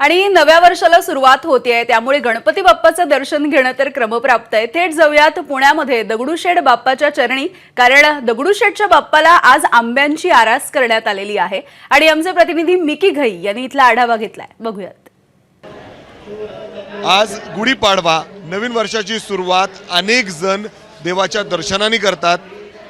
आणि नव्या वर्षाला सुरुवात होतेय, त्यामुळे गणपती बाप्पाचं दर्शन घेणं तर क्रमप्राप्त आहे। थेट जाऊयात पुण्यामध्ये दगडूशेठ बाप्पाच्या चरणी, कारण दगडूशेठच्या बाप्पाला आज आंब्यांची आरास करण्यात आलेली आहे आणि आमचे प्रतिनिधी मिकी घई यांनी इथला आढावा घेतलाय। बघूयात। आज गुढीपाडवा, नवीन वर्षाची सुरुवात अनेक जण देवाच्या दर्शनाने करतात।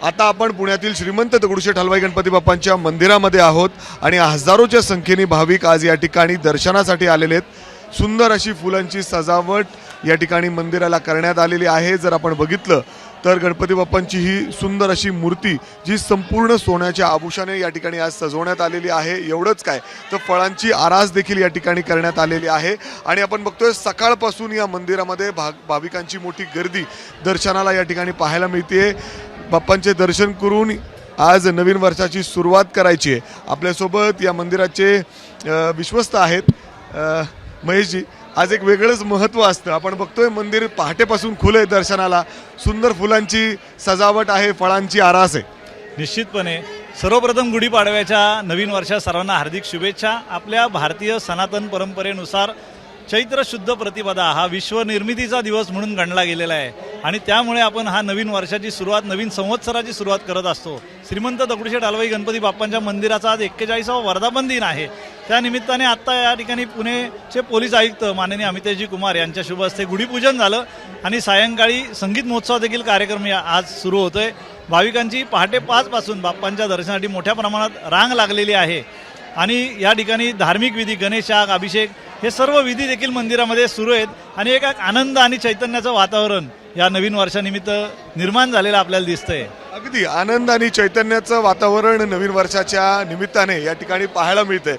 आता आपण पुण्यातील श्रीमंत दगडूशेठ हलवाई गणपती बाप्पांच्या मंदिरामध्ये आहोत आणि हजारोच्या संख्येने भाविक आज या ठिकाणी दर्शनासाठी आलेले आहेत। सुंदर अशी फुलांची सजावट या ठिकाणी मंदिराला करण्यात आलेली आहे। जर आपण बघितलं तर गणपती बाप्पांची ही सुंदर अशी मूर्ती जी संपूर्ण सोन्याच्या आभूषणाने या ठिकाणी आज सजवण्यात आलेली आहे। एवढंच काय तर फळांची आरास देखील या ठिकाणी करण्यात आलेली आहे आणि आपण बघतोय सकाळपासून या मंदिरामध्ये भाविकांची मोठी गर्दी दर्शनाला या ठिकाणी पाहायला मिळते। बाप्पांचे दर्शन करून आज नवीन वर्षाची सुरुवात करायची आहे। आपल्यासोबत या मंदिराचे विश्वस्त आहेत महेशजी। आज एक वेगळंच महत्त्व असतं। आपण बघतोय मंदिर पहाटेपासून खुले दर्शनाला, सुंदर फुलांची सजावट आहे, फळांची आरास आहे। निश्चितपणे सर्वप्रथम गुढीपाडव्याच्या नवीन वर्षा सर्वांना हार्दिक शुभेच्छा। आपल्या भारतीय सनातन परंपरेनुसार चैत्र शुद्ध प्रतिपदा हा विश्व निर्मितीचा दिवस म्हणून गणला गेलेला आहे आणि त्यामुळे आपण हा नवीन वर्षाची सुरुवात, नवीन संवत्सराची सुरुवात करत असतो। श्रीमंत दगडूशेठ हलवाई गणपती बाप्पांच्या मंदिराचा आज 41वा वर्धापन दिन आहे। त्या निमित्ताने आता या ठिकाणी पुणेचे पोलीस आयुक्त माननीय अमितेशजी कुमार यांच्या शुभ हस्ते गुढीपूजन झालं आणि सायंकाळी संगीत महोत्सव देखील कार्यक्रम आज सुरू होतोय। भाविकांची पहाटे 5 पासून बाप्पांच्या दर्शनासाठी मोठ्या प्रमाणात रांग लागलेली आहे आणि या ठिकाणी धार्मिक विधी, गणेशाग, अभिषेक हे सर्व विधी देखील मंदिरामध्ये सुरू आहेत आणि एक आनंद आणि चैतन्याचं वातावरण या नवीन वर्षानिमित्त निर्माण झालेलं आपल्याला दिसतंय। अगदी आनंद आणि चैतन्याचं वातावरण नवीन वर्षाच्या निमित्ताने या ठिकाणी पाहायला मिळते।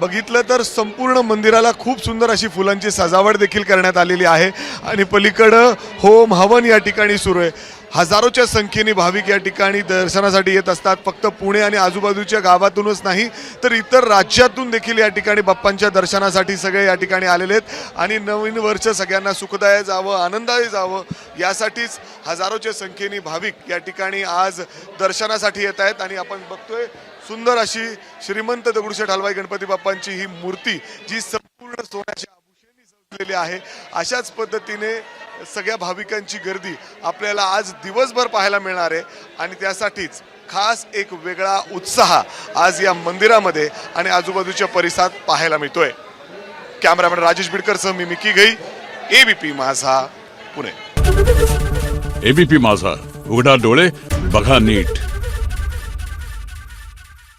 बघितलं तर संपूर्ण मंदिराला खूप सुंदर अशी फुलांची सजावट देखील करण्यात आलेली आहे आणि पलीकडं होम हवन या ठिकाणी सुरू आहे। हजारोच्या संख्येने भाविक या ठिकाणी दर्शनासाठी येत असतात। फक्त पुणे आणि आजूबाजूच्या गावातूनच नाही तर इतर राज्यातून देखील या ठिकाणी बाप्पांच्या दर्शनासाठी सगळे या ठिकाणी आलेले आहेत आणि नवीन वर्ष सगळ्यांना सुखदायी जावं, आनंदायी जावं यासाठीच हजारोच्या संख्येने भाविक या ठिकाणी आज दर्शनासाठी येत आहेत। आणि आपण बघतोय सुंदर अशी श्रीमंत दगडूशेठ हलवाई गणपती बाप्पांची ही मूर्ती जी संपूर्ण सोन्याच्या आभूषणांनी सजलेली आहे। अशाच पद्धतीने सगळ्या भाविकांची गर्दी आपल्याला आज दिवसभर पाहायला मिळणार आहे आणि त्यासाठीच खास एक वेगळा उत्साह आज या मंदिरामध्ये आणि आजूबाजूच्या परिसरात पाहायला मिळतोय। कॅमेरामॅन राजेश बिडकरसह मी मिकी घई, एबीपी माझा, पुणे। एबीपी माझा, उघडा डोळे बघा नीट।